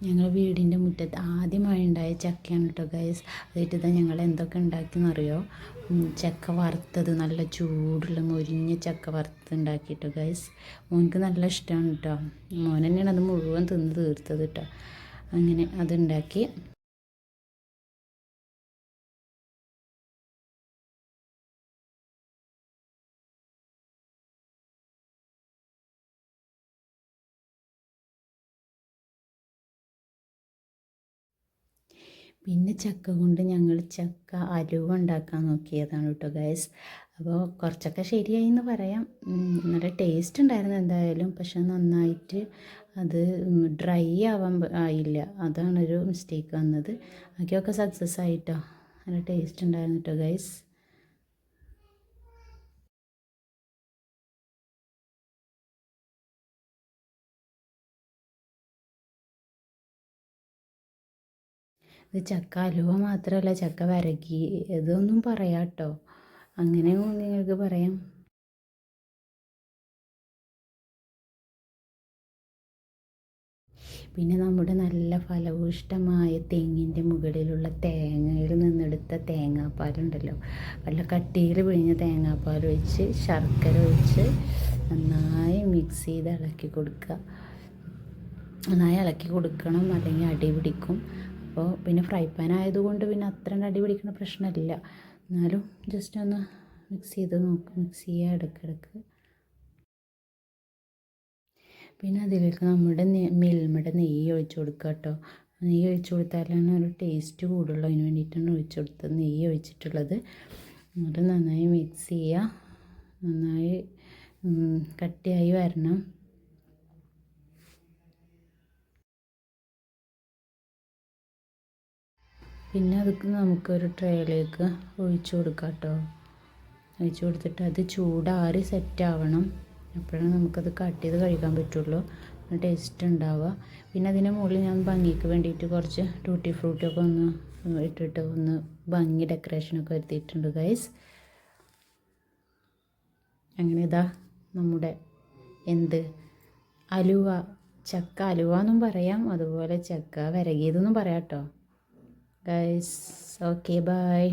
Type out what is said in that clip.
ഞങ്ങൾ വീടിൻ്റെ മുറ്റത്ത് ആദ്യമായി ഉണ്ടായ ചക്കയാണ് കേട്ടോ ഗൈസ്. അതായിട്ട് ഇതാ ഞങ്ങൾ എന്തൊക്കെ ഉണ്ടാക്കിയെന്നറിയോ? ചക്ക വറുത്തത്, നല്ല ചൂടുള്ള മൊരിഞ്ഞ ചക്ക വറുത്തത് ഉണ്ടാക്കിയിട്ടോ ഗൈസ്. മോനക്ക് നല്ല ഇഷ്ടമാണ് കേട്ടോ. മോൻ തന്നെയാണ് അത് മുഴുവൻ തിന്ന് തീർത്തത് കേട്ടോ. അങ്ങനെ അതുണ്ടാക്കി. പിന്നെ ചക്ക കൊണ്ട് ഞങ്ങൾ ചക്ക അലുവ ഉണ്ടാക്കാൻ നോക്കിയതാണ് കേട്ടോ ഗൈസ്. അപ്പോൾ കുറച്ചൊക്കെ ശരിയായി എന്ന് പറയാം. നല്ല ടേസ്റ്റ് ഉണ്ടായിരുന്നു എന്തായാലും. പക്ഷെ നന്നായിട്ട് അത് ഡ്രൈ ആയില്ല. അതാണൊരു മിസ്റ്റേക്ക് വന്നത്. ബാക്കിയൊക്കെ സക്സസ് ആയിട്ടോ. നല്ല ടേസ്റ്റ് ഉണ്ടായിരുന്നു കേട്ടോ ഗൈസ്. ഇത് ചക്ക അലുവ മാത്രമല്ല, ചക്ക വരകി ഇതൊന്നും പറയാം കേട്ടോ. അങ്ങനെയും നിങ്ങൾക്ക് പറയാം. പിന്നെ നമ്മുടെ നല്ല ഫലഭൂയിഷ്ടമായ തെങ്ങിൻ്റെ മുകളിലുള്ള തേങ്ങയിൽ നിന്നെടുത്ത തേങ്ങാപ്പാലുണ്ടല്ലോ, നല്ല കട്ടിയിൽ പിഴിഞ്ഞ തേങ്ങാപ്പാൽ ഒഴിച്ച് ശർക്കര ഒഴിച്ച് നന്നായി മിക്സ് ചെയ്ത് ഇളക്കി കൊടുക്കുക. നന്നായി ഇളക്കി കൊടുക്കണം, അല്ലെങ്കിൽ അടി പിടിക്കും. അപ്പോൾ പിന്നെ ഫ്രൈ പാൻ ആയതുകൊണ്ട് പിന്നെ അത്ര അടി പിടിക്കുന്ന പ്രശ്നമില്ല. എന്നാലും ജസ്റ്റ് ഒന്ന് മിക്സ് ചെയ്ത് നോക്കും, മിക്സ് ചെയ്യുക ഇടയ്ക്കിടയ്ക്ക്. പിന്നെ അതിലേക്ക് നമ്മുടെ മിൽമയുടെ നെയ്യ് ഒഴിച്ച് കൊടുക്കുക കേട്ടോ. നെയ്യ് ഒഴിച്ച് കൊടുത്താലാണ് ഒരു ടേസ്റ്റ് കൂടുള്ളൂ. അതിന് വേണ്ടിയിട്ടാണ് ഒഴിച്ച് കൊടുത്തത്, നെയ്യ് ഒഴിച്ചിട്ടുള്ളത്. അത് നന്നായി മിക്സ് ചെയ്യുക. നന്നായി കട്ടിയായി വരണം. പിന്നെ അതൊക്കെ നമുക്കൊരു ട്രേയിലേക്ക് ഒഴിച്ച് കൊടുക്കാം കേട്ടോ. ഒഴിച്ച് കൊടുത്തിട്ട് അത് ചൂടാറി സെറ്റാവണം. അപ്പോഴാണ് നമുക്കത് കട്ട് ചെയ്ത് കഴിക്കാൻ പറ്റുള്ളൂ, ടേസ്റ്റ് ഉണ്ടാവുക. പിന്നെ അതിൻ്റെ മുകളിൽ ഞാൻ ഭംഗിക്ക് വേണ്ടിയിട്ട് കുറച്ച് ടൂട്ടി ഫ്രൂട്ടിയൊക്കെ ഒന്ന് ഇട്ടിട്ട് ഒന്ന് ഭംഗി ഡെക്കറേഷനൊക്കെ വരുത്തിയിട്ടുണ്ട് ഗൈസ്. അങ്ങനെ ഇതാ നമ്മുടെ അലുവ, ചക്ക അലുവ എന്നും പറയാം, അതുപോലെ ചക്ക വരകിയതെന്നും പറയാം കേട്ടോ ഗൈസ്. Okay, by.